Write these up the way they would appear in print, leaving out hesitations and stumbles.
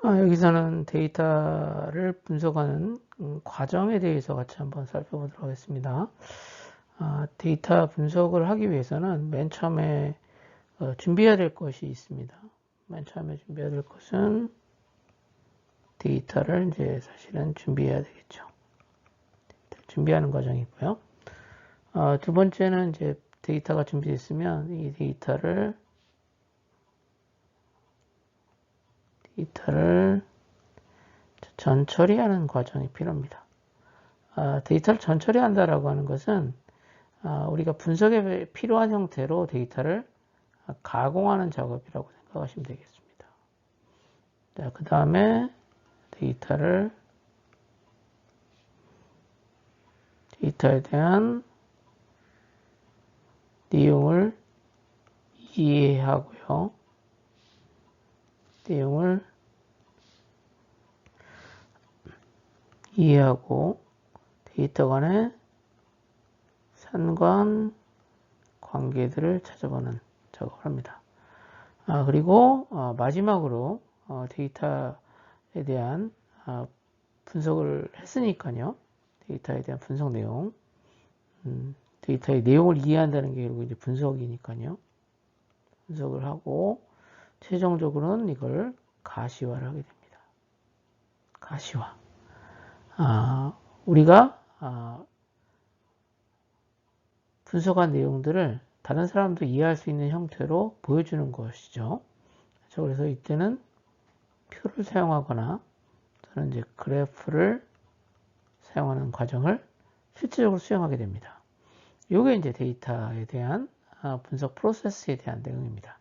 여기서는 데이터를 분석하는 과정에 대해서 같이 한번 살펴보도록 하겠습니다. 데이터 분석을 하기 위해서는 맨 처음에 준비해야 될 것이 있습니다. 맨 처음에 준비해야 될 것은 데이터를 이제 사실은 준비해야 되겠죠. 준비하는 과정이고요. 두 번째는 이제 데이터가 준비됐으면 이 데이터를 전처리하는 과정이 필요합니다. 데이터를 전처리한다라고 하는 것은 우리가 분석에 필요한 형태로 데이터를 가공하는 작업이라고 생각하시면 되겠습니다. 자, 그 다음에 데이터에 대한 내용을 이해하고요. 내용을 이해하고 데이터 간의 상관 관계들을 찾아보는 작업을 합니다. 그리고 마지막으로 데이터에 대한 분석을 했으니까요. 데이터에 대한 분석 내용, 데이터의 내용을 이해한다는 게 결국 이제 분석이니까요. 분석을 하고 최종적으로는 이걸 가시화를 하게 됩니다. 가시화. 우리가 분석한 내용들을 다른 사람도 이해할 수 있는 형태로 보여주는 것이죠. 그래서 이때는 표를 사용하거나 또는 이제 그래프를 사용하는 과정을 실질적으로 수행하게 됩니다. 이게 이제 데이터에 대한 분석 프로세스에 대한 내용입니다.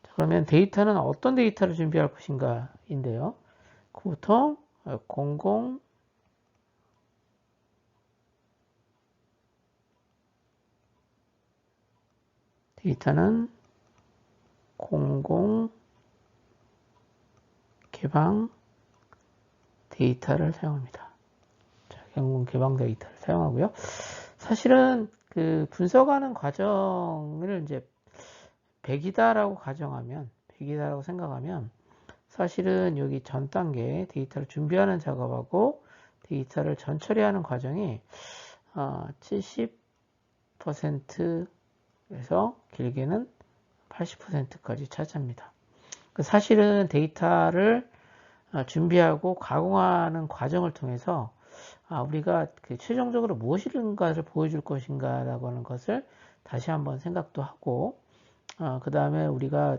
자, 그러면 데이터는 어떤 데이터를 준비할 것인가인데요. 그부터 공공 데이터는 공공 개방 데이터를 사용합니다. 자, 공공 개방 데이터를 사용하고요. 사실은 그 분석하는 과정을 이제 100이다라고 가정하면, 100이다라고 생각하면 사실은 여기 전 단계 데이터를 준비하는 작업하고 데이터를 전처리하는 과정이 70%에서 길게는 80%까지 차지합니다. 사실은 데이터를 준비하고 가공하는 과정을 통해서 우리가 그 최종적으로 무엇인가를 보여줄 것인가라고 하는 것을 다시 한번 생각도 하고 그 다음에 우리가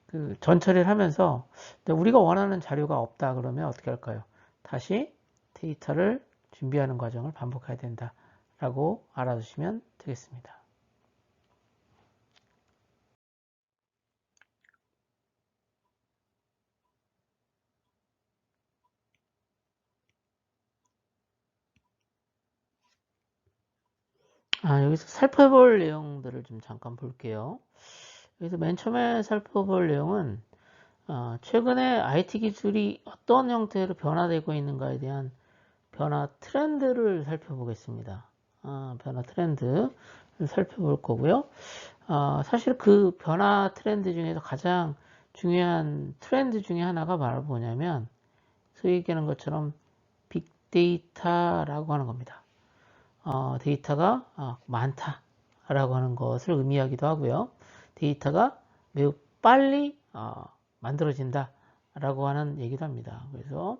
그 전처리를 하면서 우리가 원하는 자료가 없다 그러면 어떻게 할까요? 다시 데이터를 준비하는 과정을 반복해야 된다라고 알아두시면 되겠습니다. 여기서 살펴볼 내용들을 좀 잠깐 볼게요. 여기서 맨 처음에 살펴볼 내용은 최근에 IT 기술이 어떤 형태로 변화되고 있는가에 대한 변화 트렌드를 살펴보겠습니다. 변화 트렌드를 살펴볼 거고요. 사실 그 변화 트렌드 중에서 가장 중요한 트렌드 중에 하나가 바로 뭐냐면 소위 얘기하는 것처럼 빅데이터라고 하는 겁니다. 데이터가 많다라고 하는 것을 의미하기도 하고요. 데이터가 매우 빨리 만들어진다라고 하는 얘기도 합니다. 그래서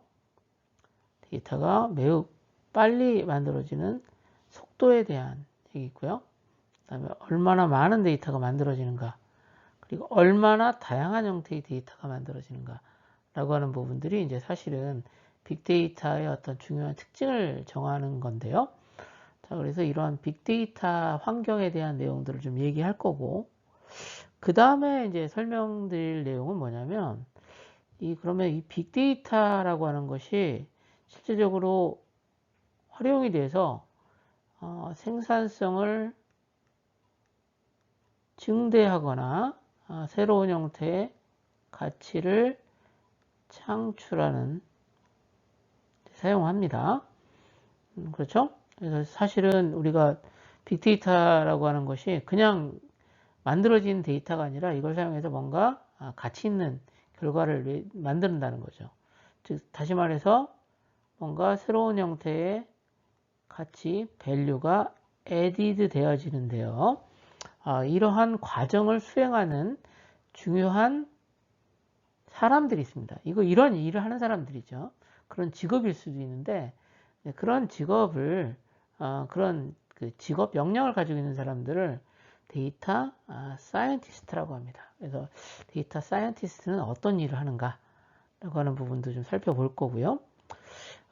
데이터가 매우 빨리 만들어지는 속도에 대한 얘기고요. 그 다음에 얼마나 많은 데이터가 만들어지는가, 그리고 얼마나 다양한 형태의 데이터가 만들어지는가 라고 하는 부분들이 이제 사실은 빅데이터의 어떤 중요한 특징을 정하는 건데요. 자, 그래서 이러한 빅데이터 환경에 대한 내용들을 좀 얘기할 거고, 그 다음에 이제 설명드릴 내용은 뭐냐면, 그러면 이 빅데이터라고 하는 것이 실질적으로 활용이 돼서 생산성을 증대하거나 새로운 형태의 가치를 창출하는 사용합니다. 그렇죠? 그래서 사실은 우리가 빅데이터라고 하는 것이 그냥 만들어진 데이터가 아니라 이걸 사용해서 뭔가 가치 있는 결과를 만든다는 거죠. 즉 다시 말해서 뭔가 새로운 형태의 가치, 밸류가 added 되어지는데요. 이러한 과정을 수행하는 중요한 사람들이 있습니다. 이런 일을 하는 사람들이죠. 그런 직업일 수도 있는데 그런 직업을 그런 그 직업 역량을 가지고 있는 사람들을 데이터 사이언티스트라고 합니다. 그래서 데이터 사이언티스트는 어떤 일을 하는가라고 하는 부분도 좀 살펴볼 거고요.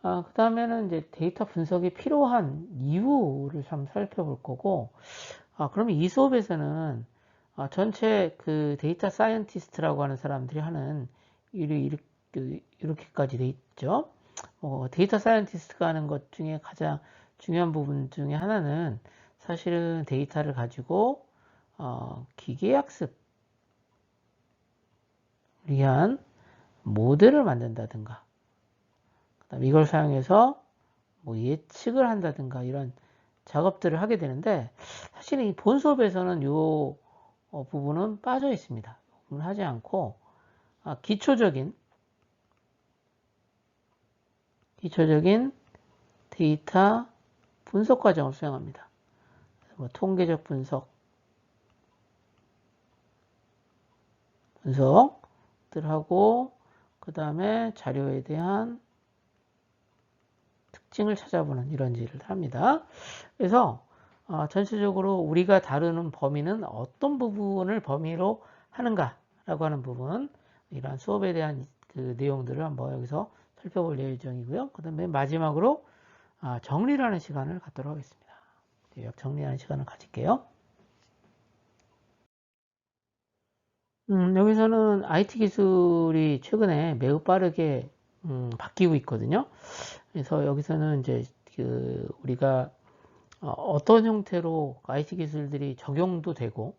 그 다음에는 이제 데이터 분석이 필요한 이유를 좀 살펴볼 거고, 그러면 이 수업에서는 전체 그 데이터 사이언티스트라고 하는 사람들이 하는 일이 이렇게까지 돼 있죠. 데이터 사이언티스트가 하는 것 중에 가장 중요한 부분 중에 하나는 사실은 데이터를 가지고 기계학습을 위한 모델을 만든다든가, 그다음에 이걸 사용해서 뭐 예측을 한다든가 이런 작업들을 하게 되는데, 사실은 이 본 수업에서는 이 부분은 빠져 있습니다. 하지 않고 기초적인 데이터 분석 과정을 수행합니다. 뭐 통계적 분석들 하고, 그 다음에 자료에 대한 특징을 찾아보는 이런 일을 합니다. 그래서 전체적으로 우리가 다루는 범위는 어떤 부분을 범위로 하는가라고 하는 부분, 이러한 수업에 대한 그 내용들을 한번 여기서 살펴볼 예정이고요. 그 다음에 마지막으로 정리를 하는 시간을 갖도록 하겠습니다. 정리하는 시간을 가질게요. 여기서는 IT 기술이 최근에 매우 빠르게 바뀌고 있거든요. 그래서 여기서는 이제 우리가 어떤 형태로 IT 기술들이 적용도 되고,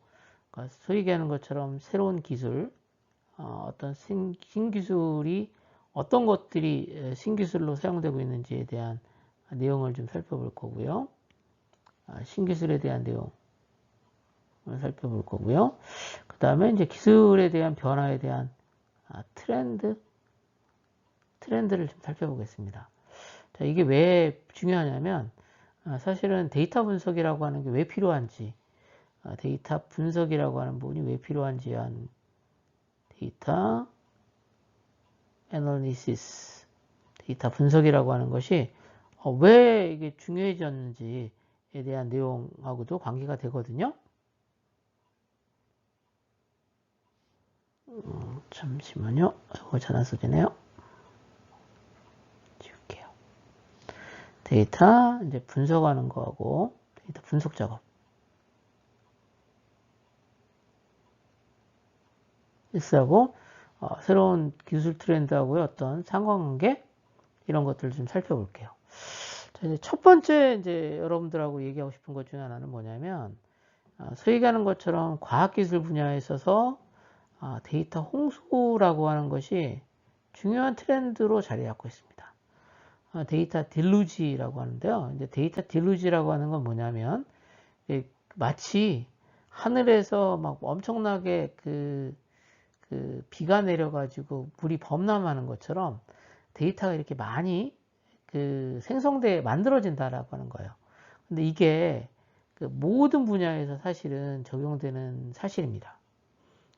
그러니까 소위 얘기하는 것처럼 새로운 기술, 어떤 신기술이 어떤 것들이 신기술로 사용되고 있는지에 대한 내용을 좀 살펴볼 거고요. 신기술에 대한 내용을 살펴볼 거고요. 그 다음에 이제 기술에 대한 변화에 대한 트렌드를 좀 살펴보겠습니다. 자, 이게 왜 중요하냐면 사실은 데이터 분석이라고 하는 게 왜 필요한지, 데이터 분석이라고 하는 부분이 왜 필요한지 한 데이터 애널리시스, 데이터 분석이라고 하는 것이 왜 이게 중요해졌는지에 대한 내용하고도 관계가 되거든요. 잠시만요. 이거 잘 안 써지네요. 지울게요. 데이터 이제 분석하는 거하고 데이터 분석 작업. 하고 새로운 기술 트렌드하고의 어떤 상관관계 이런 것들을 좀 살펴볼게요. 자, 이제 첫 번째 이제 여러분들하고 얘기하고 싶은 것 중에 하나는 뭐냐면 소위 얘기하는 것처럼 과학기술 분야에 있어서 데이터 홍수라고 하는 것이 중요한 트렌드로 자리 잡고 있습니다. 데이터 딜루지라고 하는데요. 이제 데이터 딜루지라고 하는 건 뭐냐면 마치 하늘에서 막 엄청나게 그 비가 내려가지고 물이 범람하는 것처럼 데이터가 이렇게 많이 생성돼 만들어진다라고 하는 거예요. 근데 이게 모든 분야에서 사실은 적용되는 사실입니다.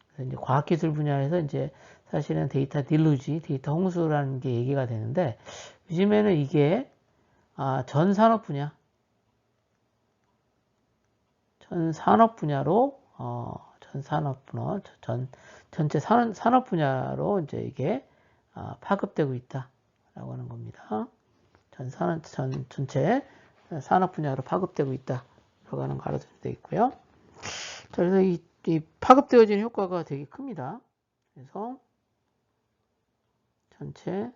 그래서 이제 과학기술 분야에서 이제 사실은 데이터 딜루지, 데이터 홍수라는 게 얘기가 되는데, 요즘에는 이게 전 산업 분야로 전체 산업 분야로 이제 이게 파급되고 있다라고 하는 겁니다. 전체 산업 분야로 파급되고 있다라고 하는 거 알아두셔도 되겠고요. 자, 그래서 이 파급되어지는 효과가 되게 큽니다. 그래서 전체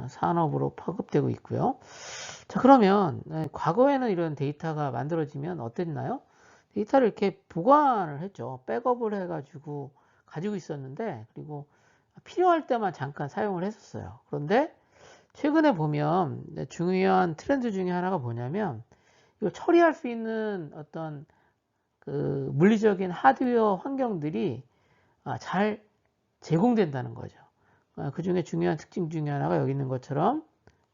산업으로 파급되고 있고요. 자, 그러면 과거에는 이런 데이터가 만들어지면 어땠나요? 데이터를 이렇게 보관을 했죠. 백업을 해가지고 가지고 있었는데, 그리고 필요할 때만 잠깐 사용을 했었어요. 그런데 최근에 보면 중요한 트렌드 중에 하나가 뭐냐면, 이걸 처리할 수 있는 어떤 물리적인 하드웨어 환경들이 잘 제공된다는 거죠. 그 중에 중요한 특징 중에 하나가 여기 있는 것처럼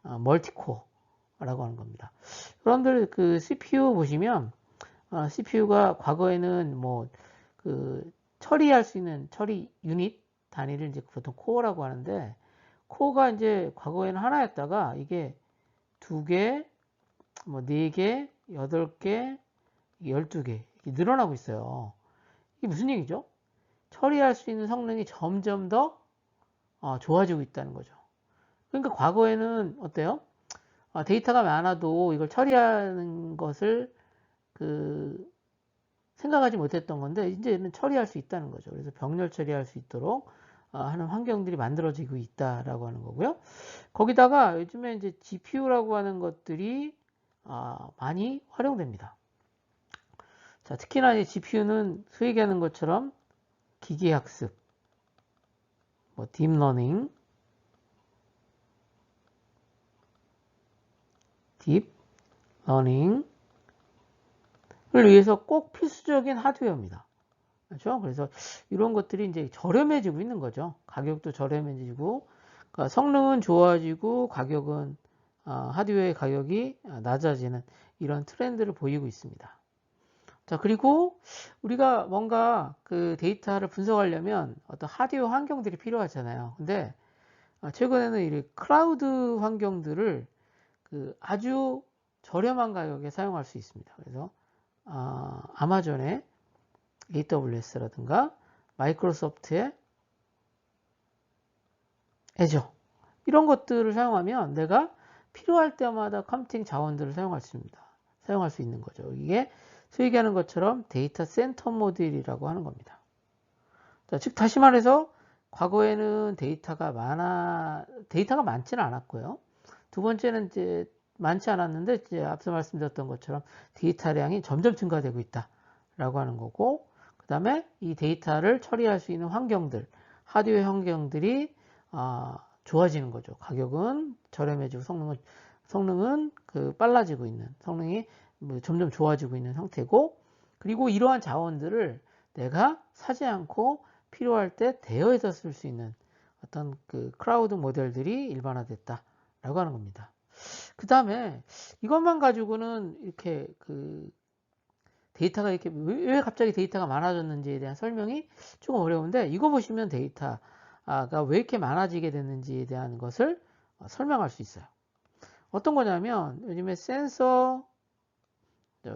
멀티코어라고 하는 겁니다. 여러분들 그 CPU 보시면 CPU가 과거에는 뭐 그 처리할 수 있는 처리 유닛 단위를 이제 보통 코어라고 하는데, 코어가 이제 과거에는 하나였다가 이게 2개, 뭐 4개, 8개, 12개 늘어나고 있어요. 이게 무슨 얘기죠? 처리할 수 있는 성능이 점점 더 좋아지고 있다는 거죠. 그러니까 과거에는 어때요? 데이터가 많아도 이걸 처리하는 것을 생각하지 못했던 건데, 이제는 처리할 수 있다는 거죠. 그래서 병렬 처리할 수 있도록 하는 환경들이 만들어지고 있다라고 하는 거고요. 거기다가 요즘에 이제 GPU라고 하는 것들이 많이 활용됩니다. 자, 특히나 이 GPU는 소위 얘기하는 것처럼 기계학습, 뭐 딥러닝, 딥러닝을 위해서 꼭 필수적인 하드웨어입니다. 그렇죠? 그래서 이런 것들이 이제 저렴해지고 있는 거죠. 가격도 저렴해지고, 그러니까 성능은 좋아지고 가격은 하드웨어의 가격이 낮아지는 이런 트렌드를 보이고 있습니다. 자, 그리고 우리가 뭔가 그 데이터를 분석하려면 어떤 하드웨어 환경들이 필요하잖아요. 근데 최근에는 이 클라우드 환경들을 아주 저렴한 가격에 사용할 수 있습니다. 그래서 아마존의 AWS라든가 마이크로소프트의 애저, 이런 것들을 사용하면 내가 필요할 때마다 컴퓨팅 자원들을 사용할 수 있는 거죠. 이게 소위 얘기하는 것처럼 데이터 센터 모델이라고 하는 겁니다. 자, 즉 다시 말해서 과거에는 데이터가 많지는 않았고요. 두 번째는 이제 많지 않았는데, 이제 앞서 말씀드렸던 것처럼 데이터량이 점점 증가되고 있다라고 하는 거고, 그 다음에 이 데이터를 처리할 수 있는 환경들, 하드웨어 환경들이 좋아지는 거죠. 가격은 저렴해지고 성능은 빨라지고 있는, 성능이 점점 좋아지고 있는 상태고, 그리고 이러한 자원들을 내가 사지 않고 필요할 때 대여해서 쓸 수 있는 어떤 클라우드 모델들이 일반화됐다라고 하는 겁니다. 그 다음에 이것만 가지고는 이렇게 데이터가 이렇게 왜 갑자기 데이터가 많아졌는지에 대한 설명이 조금 어려운데, 이거 보시면 데이터가 왜 이렇게 많아지게 됐는지에 대한 것을 설명할 수 있어요. 어떤 거냐면 요즘에 센서,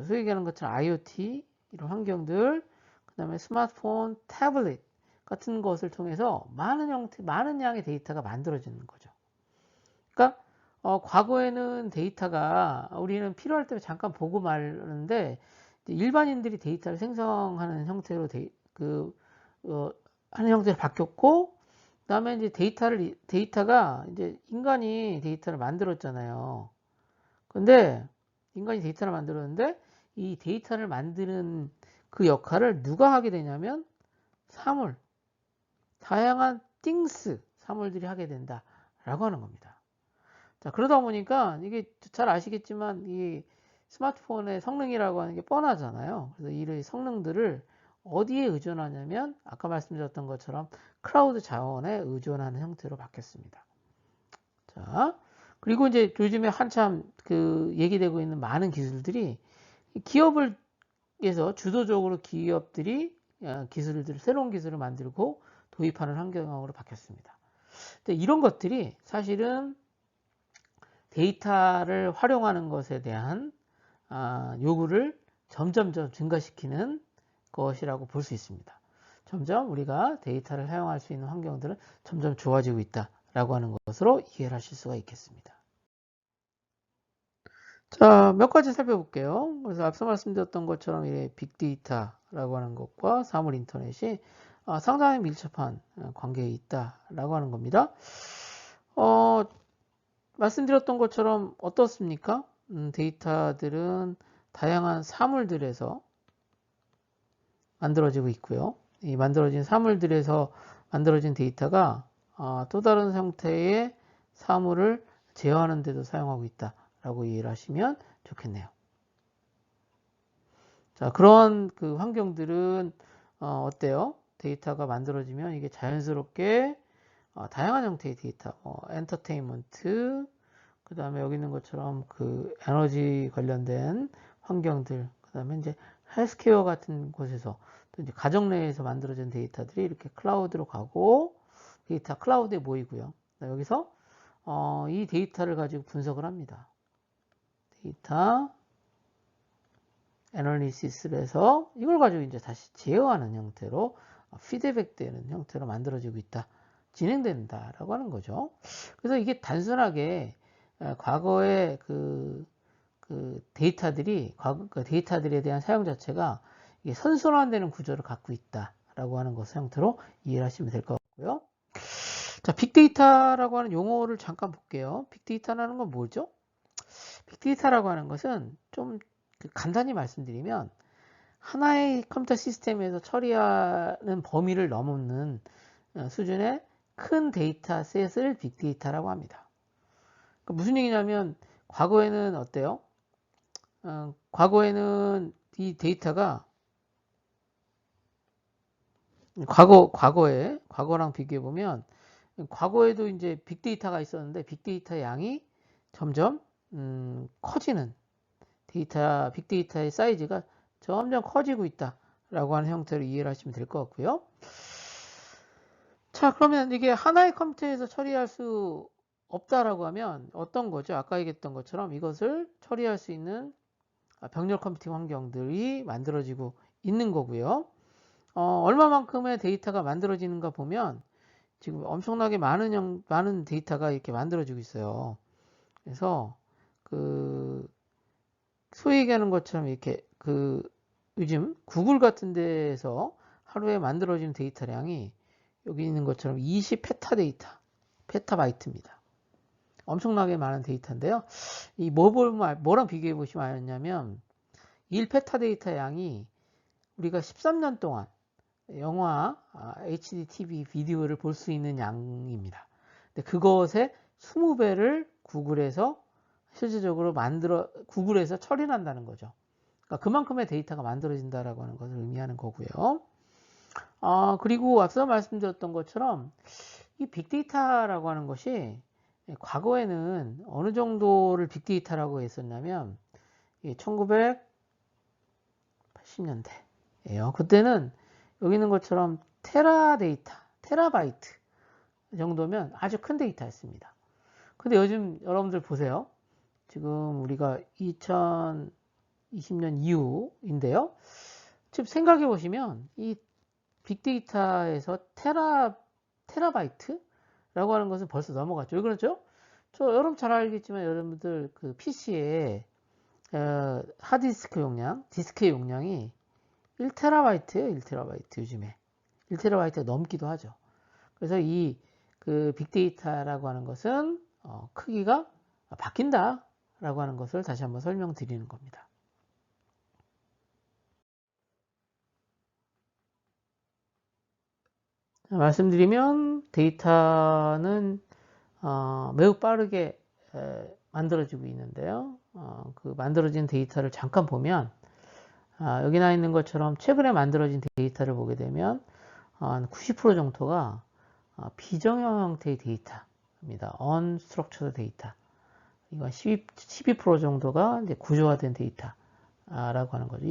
소위 얘기하는 것처럼 IoT 이런 환경들, 그 다음에 스마트폰, 태블릿 같은 것을 통해서 많은 양의 데이터가 만들어지는 거죠. 그러니까 과거에는 데이터가 우리는 필요할 때 잠깐 보고 말는데, 일반인들이 데이터를 생성하는 형태로 하는 형태로 바뀌었고, 그다음에 이제 데이터가 이제 인간이 데이터를 만들었잖아요. 근데 인간이 데이터를 만들었는데 이 데이터를 만드는 그 역할을 누가 하게 되냐면 다양한 사물들이 하게 된다라고 하는 겁니다. 자, 그러다 보니까 이게 잘 아시겠지만 이 스마트폰의 성능이라고 하는 게 뻔하잖아요. 그래서 이 성능들을 어디에 의존하냐면 아까 말씀드렸던 것처럼 클라우드 자원에 의존하는 형태로 바뀌었습니다. 자, 그리고 이제 요즘에 한참 얘기되고 있는 많은 기술들이 기업에서 주도적으로 기업들이 새로운 기술을 만들고 도입하는 환경으로 바뀌었습니다. 근데 이런 것들이 사실은 데이터를 활용하는 것에 대한 요구를 점점 증가시키는 것이라고 볼 수 있습니다. 점점 우리가 데이터를 사용할 수 있는 환경들은 점점 좋아지고 있다라고 하는 것으로 이해를 하실 수가 있겠습니다. 자, 몇 가지 살펴볼게요. 그래서 앞서 말씀드렸던 것처럼 이 빅데이터라고 하는 것과 사물 인터넷이 상당히 밀접한 관계에 있다라고 하는 겁니다. 말씀드렸던 것처럼 어떻습니까? 데이터들은 다양한 사물들에서 만들어지고 있고요. 이 만들어진 사물들에서 만들어진 데이터가 또 다른 형태의 사물을 제어하는 데도 사용하고 있다라고 이해를 하시면 좋겠네요. 자, 그런 환경들은 어때요? 데이터가 만들어지면 이게 자연스럽게 다양한 형태의 데이터, 엔터테인먼트, 그 다음에 여기 있는 것처럼 그 에너지 관련된 환경들, 그 다음에 이제 헬스케어 같은 곳에서 또 이제 가정 내에서 만들어진 데이터들이 이렇게 클라우드로 가고 데이터 클라우드에 모이고요. 여기서 이 데이터를 가지고 분석을 합니다. 데이터 애널리시스를 해서 이걸 가지고 이제 다시 제어하는 형태로 피드백 되는 형태로 만들어지고 있다. 진행된다라고 하는 거죠. 그래서 이게 단순하게 과거의 그 데이터들이 그 데이터들에 대한 사용 자체가 이게 선순환되는 구조를 갖고 있다라고 하는 것을 형태로 이해를 하시면 될 것 같고요. 자, 빅데이터라고 하는 용어를 잠깐 볼게요. 빅데이터라는 건 뭐죠? 빅데이터라고 하는 것은 좀 간단히 말씀드리면 하나의 컴퓨터 시스템에서 처리하는 범위를 넘는 수준의 큰 데이터셋을 빅데이터라고 합니다. 그러니까 무슨 얘기냐면 과거에는 어때요? 과거에는 이 데이터가 과거랑 비교해 보면 과거에도 이제 빅데이터가 있었는데 빅데이터 양이 점점 커지는 빅데이터의 사이즈가 점점 커지고 있다라고 하는 형태로 이해를 하시면 될 것 같고요. 자, 그러면 이게 하나의 컴퓨터에서 처리할 수 없다라고 하면 어떤 거죠? 아까 얘기했던 것처럼 이것을 처리할 수 있는 병렬 컴퓨팅 환경들이 만들어지고 있는 거고요. 얼마만큼의 데이터가 만들어지는가 보면 지금 엄청나게 많은 데이터가 이렇게 만들어지고 있어요. 그래서 소위 얘기하는 것처럼 이렇게 요즘 구글 같은 데에서 하루에 만들어지는 데이터량이 여기 있는 것처럼 20페타 페타바이트입니다. 엄청나게 많은 데이터인데요. 뭐랑 비교해 보시면 알겠냐면 1페타 데이터 양이 우리가 13년 동안 영화, HD TV 비디오를 볼 수 있는 양입니다. 근데 그것의 20배를 구글에서 실질적으로 구글에서 처리를 한다는 거죠. 그러니까 그만큼의 데이터가 만들어진다라고 하는 것을 의미하는 거고요. 그리고 앞서 말씀드렸던 것처럼 이 빅데이터라고 하는 것이 과거에는 어느 정도를 빅데이터라고 했었냐면 1980년대예요. 그때는 여기 있는 것처럼 테라바이트 정도면 아주 큰 데이터였습니다. 근데 요즘 여러분들 보세요. 지금 우리가 2020년 이후인데요. 지금 생각해 보시면 이 빅데이터에서 테라바이트라고 하는 것은 벌써 넘어갔죠. 왜 그렇죠? 여러분 잘 알겠지만 여러분들 그 PC에 하드디스크 용량, 디스크의 용량이 1테라바이트예요. 1테라바이트 요즘에 1테라바이트가 넘기도 하죠. 그래서 이 빅데이터라고 하는 것은 크기가 바뀐다라고 하는 것을 다시 한번 설명드리는 겁니다. 말씀드리면 데이터는 매우 빠르게 만들어지고 있는데요. 그 만들어진 데이터를 잠깐 보면 여기 나 있는 것처럼 최근에 만들어진 데이터를 보게 되면 한 90% 정도가 비정형 형태의 데이터입니다. unstructured 데이터. 이건 12% 정도가 이제 구조화된 데이터라고 하는 거죠.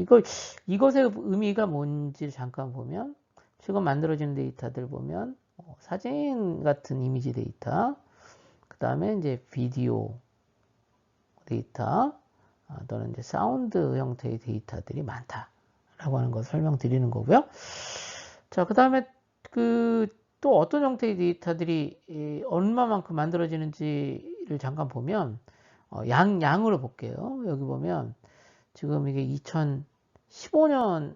이것의 의미가 뭔지 잠깐 보면 지금 만들어지는 데이터들 보면 사진 같은 이미지 데이터, 그 다음에 이제 비디오 데이터, 또는 이제 사운드 형태의 데이터들이 많다라고 하는 것을 설명드리는 거고요. 자, 그 다음에 또 어떤 형태의 데이터들이 얼마만큼 만들어지는지를 잠깐 보면 양으로 볼게요. 여기 보면 지금 이게 2015년인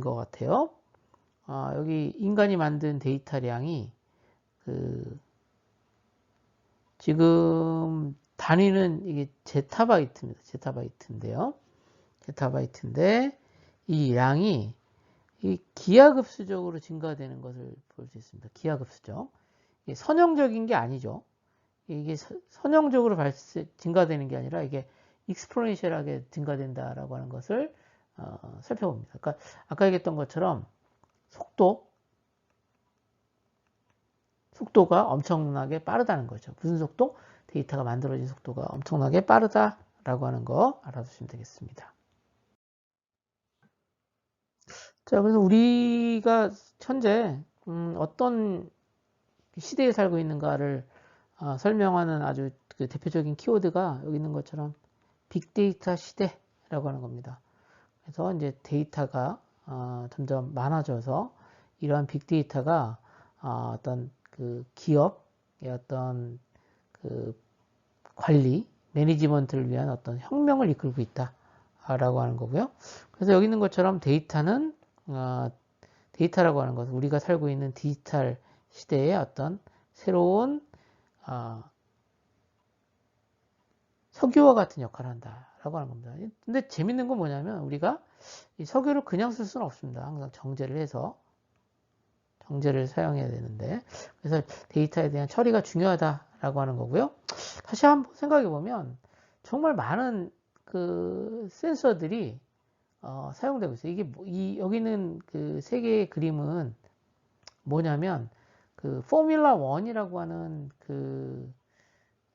것 같아요. 여기 인간이 만든 데이터량이 지금 단위는 이게 제타바이트입니다. 제타바이트인데 이 양이 기하급수적으로 증가되는 것을 볼 수 있습니다. 기하급수적. 이게 선형적인 게 아니죠. 이게 선형적으로 증가되는 게 아니라 이게 익스포넨셜하게 증가된다라고 하는 것을 살펴봅니다. 그러니까 아까 얘기했던 것처럼 속도, 속도가 엄청나게 빠르다는 거죠. 무슨 속도? 데이터가 만들어진 속도가 엄청나게 빠르다라고 하는 거 알아두시면 되겠습니다. 자, 그래서 우리가 현재 어떤 시대에 살고 있는가를 설명하는 아주 그 대표적인 키워드가 여기 있는 것처럼 빅데이터 시대라고 하는 겁니다. 그래서 이제 데이터가 점점 많아져서 이러한 빅데이터가 어떤 그 기업의 어떤 그 관리, 매니지먼트를 위한 어떤 혁명을 이끌고 있다라고 하는 거고요. 그래서 여기 있는 것처럼 데이터는 데이터라고 하는 것은 우리가 살고 있는 디지털 시대의 어떤 새로운 석유와 같은 역할을 한다라고 하는 겁니다. 근데 재밌는 건 뭐냐면 우리가 이 석유를 그냥 쓸 수는 없습니다. 항상 정제를 해서 정제를 사용해야 되는데 그래서 데이터에 대한 처리가 중요하다라고 하는 거고요. 다시 한번 생각해 보면 정말 많은 그 센서들이 사용되고 있어요. 이게 여기는 그 세 개의 그림은 뭐냐면 그 포뮬러 1이라고 하는 그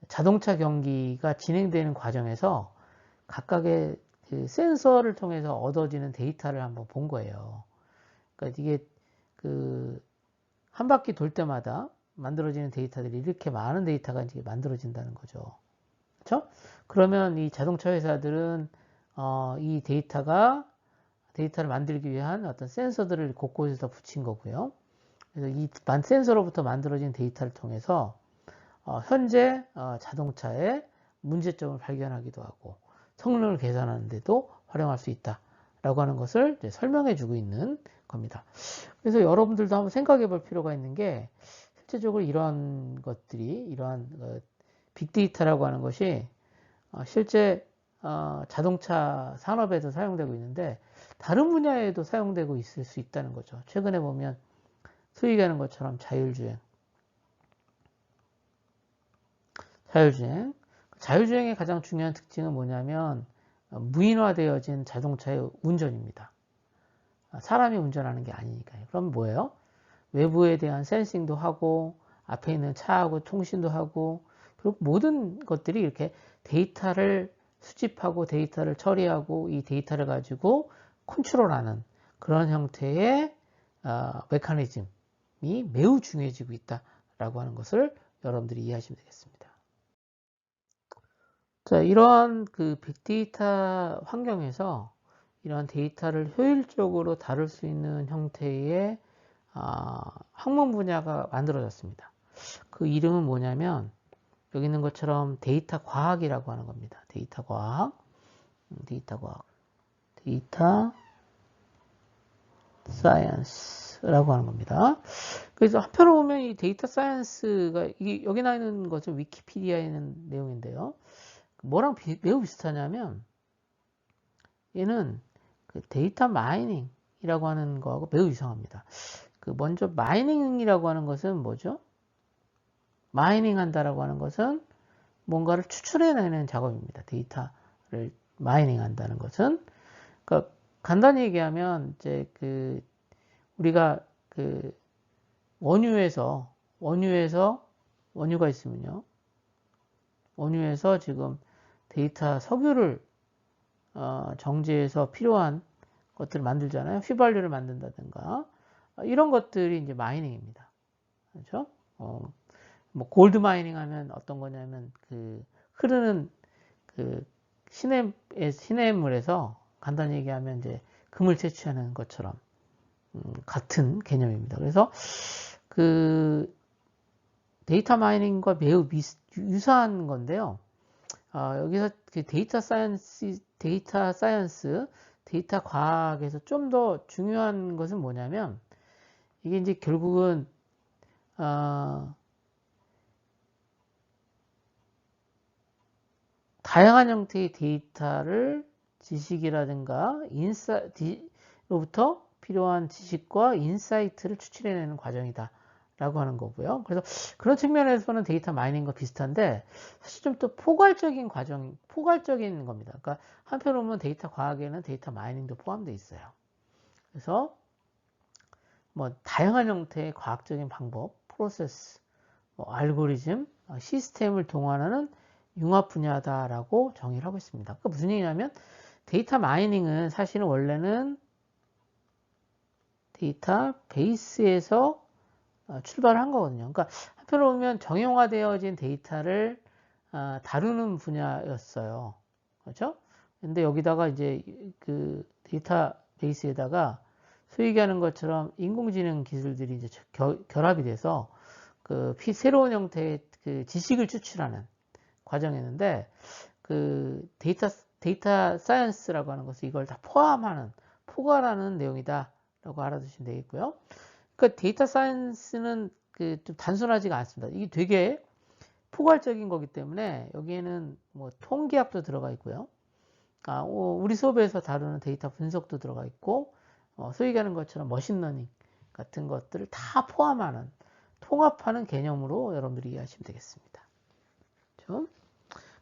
자동차 경기가 진행되는 과정에서 각각의 그 센서를 통해서 얻어지는 데이터를 한번 본 거예요. 그러니까 이게 그 한 바퀴 돌 때마다 만들어지는 데이터들이 이렇게 많은 데이터가 이제 만들어진다는 거죠. 그렇죠? 그러면 이 자동차 회사들은 이 데이터를 만들기 위한 어떤 센서들을 곳곳에서 붙인 거고요. 그래서 이 센서로부터 만들어진 데이터를 통해서 현재 자동차의 문제점을 발견하기도 하고 성능을 개선하는 데도 활용할 수 있다라고 하는 것을 설명해 주고 있는 겁니다. 그래서 여러분들도 한번 생각해 볼 필요가 있는 게 실제적으로 이러한 것들이 이러한 빅데이터라고 하는 것이 실제 자동차 산업에도 사용되고 있는데 다른 분야에도 사용되고 있을 수 있다는 거죠. 최근에 보면 소위 얘기하는 것처럼 자율주행의 가장 중요한 특징은 뭐냐면 무인화되어진 자동차의 운전입니다. 사람이 운전하는 게 아니니까요. 그럼 뭐예요? 외부에 대한 센싱도 하고 앞에 있는 차하고 통신도 하고 그리고 모든 것들이 이렇게 데이터를 수집하고 데이터를 처리하고 이 데이터를 가지고 컨트롤하는 그런 형태의 메커니즘이 매우 중요해지고 있다라고 하는 것을 여러분들이 이해하시면 되겠습니다. 자, 이러한 그 빅데이터 환경에서 이러한 데이터를 효율적으로 다룰 수 있는 형태의 학문 분야가 만들어졌습니다. 그 이름은 뭐냐면 여기 있는 것처럼 데이터 과학이라고 하는 겁니다. 데이터 사이언스라고 하는 겁니다. 그래서 한편으로 보면 이 데이터 사이언스가 여기 나 있는 것은 위키피디아에 있는 내용인데요. 뭐랑 매우 비슷하냐면 얘는 그 데이터 마이닝이라고 하는 거하고 매우 유사합니다. 그 먼저 마이닝이라고 하는 것은 뭐죠? 마이닝 한다라고 하는 것은 뭔가를 추출해내는 작업입니다. 데이터를 마이닝 한다는 것은. 그러니까 간단히 얘기하면 이제 그 우리가 그 원유가 있으면요. 원유에서 지금 데이터 석유를 정제해서 필요한 것들을 만들잖아요. 휘발유를 만든다든가 이런 것들이 이제 마이닝입니다. 그렇죠? 뭐 골드 마이닝 하면 어떤 거냐면 그 흐르는 그 시냇물에서 간단히 얘기하면 이제 금을 채취하는 것처럼 같은 개념입니다. 그래서 그 데이터 마이닝과 매우 유사한 건데요. 여기서 그 데이터 과학에서 좀 더 중요한 것은 뭐냐면 이게 이제 결국은 다양한 형태의 데이터를 지식이라든가 로부터 필요한 지식과 인사이트를 추출해내는 과정이다 라고 하는 거고요. 그래서 그런 측면에서는 데이터 마이닝과 비슷한데 사실 좀 또 포괄적인 겁니다. 그러니까 한편으로 보면 데이터 과학에는 데이터 마이닝도 포함되어 있어요. 그래서 뭐 다양한 형태의 과학적인 방법, 프로세스 알고리즘, 시스템을 동원하는 융합 분야다라고 정의를 하고 있습니다. 그러니까 무슨 얘기냐면 데이터 마이닝은 사실은 원래는 데이터 베이스에서 출발한 거거든요. 그러니까 한편으로 보면 정형화되어진 데이터를 다루는 분야였어요. 그렇죠? 근데 여기다가 이제 그 데이터 베이스에다가 소위 얘기하는 것처럼 인공지능 기술들이 이제 결합이 돼서 그 새로운 형태의 그 지식을 추출하는 과정이었는데 그 데이터 사이언스라고 하는 것은 이걸 다 포함하는 포괄하는 내용이다라고 알아두시면 되겠고요. 그러니까 데이터 사이언스는 그 좀 단순하지가 않습니다. 이게 되게 포괄적인 거기 때문에 여기에는 뭐 통계학도 들어가 있고요. 우리 수업에서 다루는 데이터 분석도 들어가 있고, 소위 얘기하는 것처럼 머신러닝 같은 것들을 다 포함하는 통합하는 개념으로 여러분들이 이해하시면 되겠습니다. 그렇죠?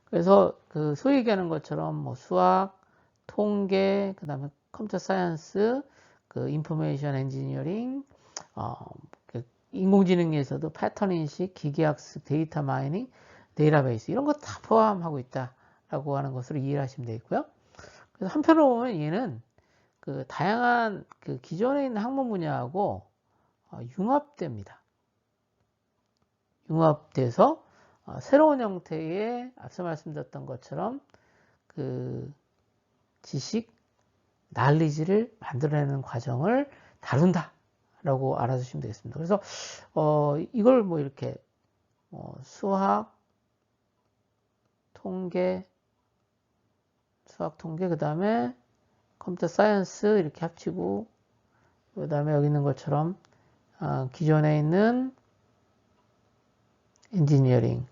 그래서 그 소위 얘기하는 것처럼 뭐 수학, 통계, 그 다음에 컴퓨터 사이언스, 그 인포메이션 엔지니어링, 인공지능에서도 패턴 인식, 기계학습, 데이터 마이닝, 데이터베이스 이런 거 다 포함하고 있다라고 하는 것으로 이해를 하시면 되겠고요. 그래서 한편으로 보면 얘는 그 다양한 그 기존에 있는 학문 분야하고 융합됩니다. 융합돼서 새로운 형태의 앞서 말씀드렸던 것처럼 그 지식, 날리지를 만들어내는 과정을 다룬다라고 알아두시면 되겠습니다. 그래서 이걸 뭐 이렇게 수학, 통계, 그 다음에 컴퓨터 사이언스 이렇게 합치고 그 다음에 여기 있는 것처럼 기존에 있는 엔지니어링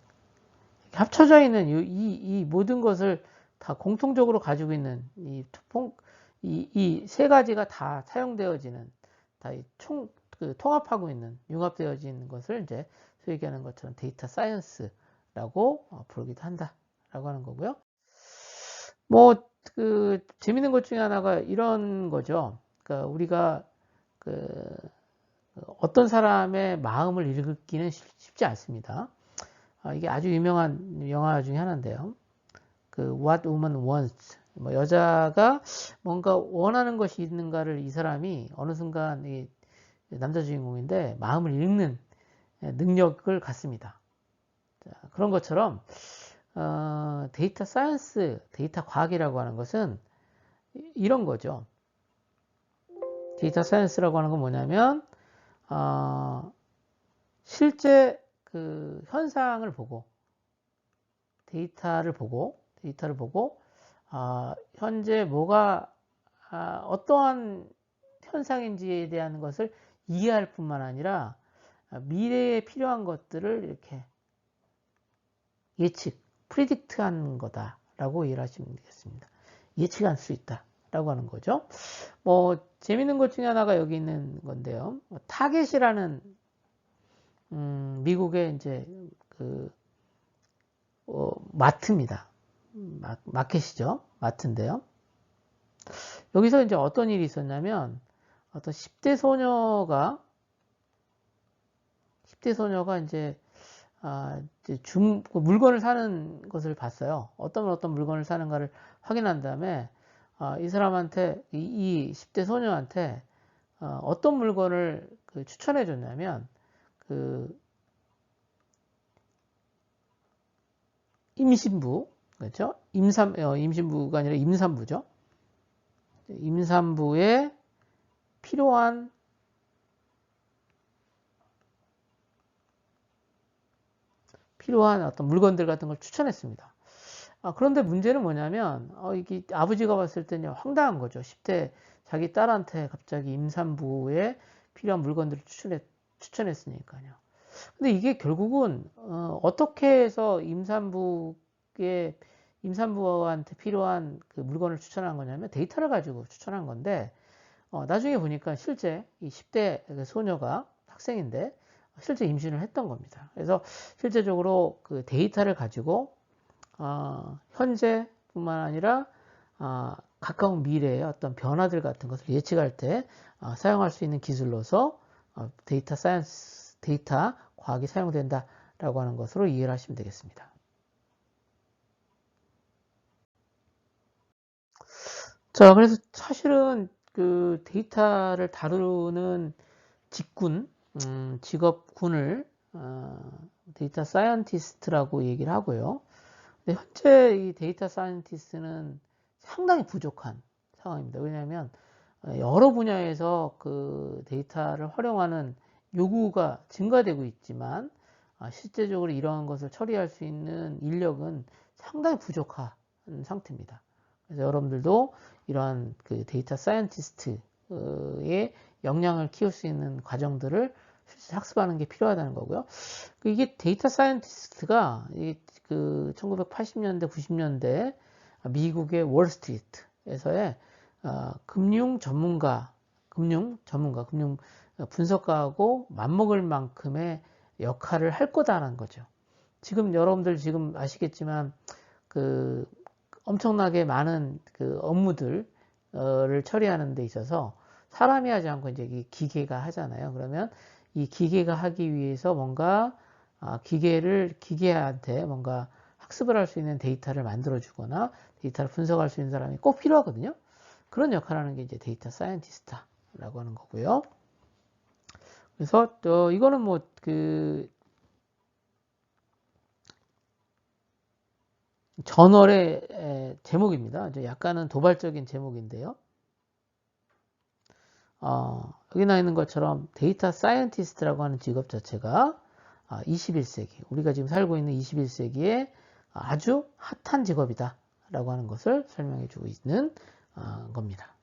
합쳐져 있는 이 모든 것을 다 공통적으로 가지고 있는 이 세 가지가 다 사용되어지는 다 통합하고 있는 융합되어지는 것을 이제 소위 얘기하는 것처럼 데이터 사이언스라고 부르기도 한다라고 하는 거고요. 뭐 그 재밌는 것 중에 하나가 이런 거죠. 그러니까 우리가 그 어떤 사람의 마음을 읽기는 쉽지 않습니다. 이게 아주 유명한 영화 중에 하나인데요. 그 What Woman Wants. 뭐 여자가 뭔가 원하는 것이 있는가를 이 사람이 어느 순간 이 남자 주인공인데 마음을 읽는 능력을 갖습니다. 자, 그런 것처럼 데이터 사이언스, 데이터 과학이라고 하는 것은 이런 거죠. 데이터 사이언스라고 하는 건 뭐냐면 실제 그 현상을 보고 데이터를 보고 현재 뭐가 어떠한 현상인지에 대한 것을 이해할 뿐만 아니라 미래에 필요한 것들을 이렇게 프리딕트하는 거다라고 이해를 하시면 되겠습니다. 예측할 수 있다라고 하는 거죠. 뭐 재밌는 것 중에 하나가 여기 있는 건데요. 타겟이라는 미국의 이제 그 마트입니다. 마켓이죠. 마트인데요. 여기서 이제 어떤 일이 있었냐면 어떤 10대 소녀가 이제 물건을 사는 것을 봤어요. 어떤 물건을 사는가를 확인한 다음에 이 사람한테 이 10대 소녀한테 어떤 물건을 추천해 줬냐면 그 임신부 그렇죠? 임신부가 아니라 임산부죠. 임산부에 필요한 어떤 물건들 같은 걸 추천했습니다. 그런데 문제는 뭐냐면 이게 아버지가 봤을 때는 황당한 거죠. 10대 자기 딸한테 갑자기 임산부에 필요한 물건들을 추천했으니까요. 근데 이게 결국은 어떻게 해서 임산부한테 필요한 그 물건을 추천한 거냐면 데이터를 가지고 추천한 건데 나중에 보니까 실제 이 10대 소녀가 학생인데 실제 임신을 했던 겁니다. 그래서 실제적으로 그 데이터를 가지고 현재뿐만 아니라 가까운 미래의 어떤 변화들 같은 것을 예측할 때 사용할 수 있는 기술로서 데이터 사이언스, 데이터 과학이 사용된다 라고 하는 것으로 이해를 하시면 되겠습니다. 자, 그래서 사실은 그 데이터를 다루는 직군, 직업군을 데이터 사이언티스트라고 얘기를 하고요. 근데 현재 이 데이터 사이언티스트는 상당히 부족한 상황입니다. 왜냐하면 여러 분야에서 그 데이터를 활용하는 요구가 증가되고 있지만 실제적으로 이러한 것을 처리할 수 있는 인력은 상당히 부족한 상태입니다. 그래서 여러분들도 이러한 그 데이터 사이언티스트의 역량을 키울 수 있는 과정들을 실제 학습하는 게 필요하다는 거고요. 이게 데이터 사이언티스트가 그 1980년대, 90년대 미국의 월스트리트에서의 금융 분석가하고 맞먹을 만큼의 역할을 할 거다라는 거죠. 지금 여러분들 지금 아시겠지만 그 엄청나게 많은 그 업무들을 처리하는 데 있어서 사람이 하지 않고 이제 이 기계가 하잖아요. 그러면 이 기계가 하기 위해서 뭔가 기계한테 뭔가 학습을 할 수 있는 데이터를 만들어주거나 데이터를 분석할 수 있는 사람이 꼭 필요하거든요. 그런 역할을 하는 게 이제 데이터 사이언티스트라고 하는 거고요. 그래서 이거는 뭐 그 저널의 제목입니다. 약간은 도발적인 제목인데요. 여기 나 있는 것처럼 데이터 사이언티스트라고 하는 직업 자체가 21세기, 우리가 지금 살고 있는 21세기에 아주 핫한 직업이다 라고 하는 것을 설명해 주고 있는 겁니다.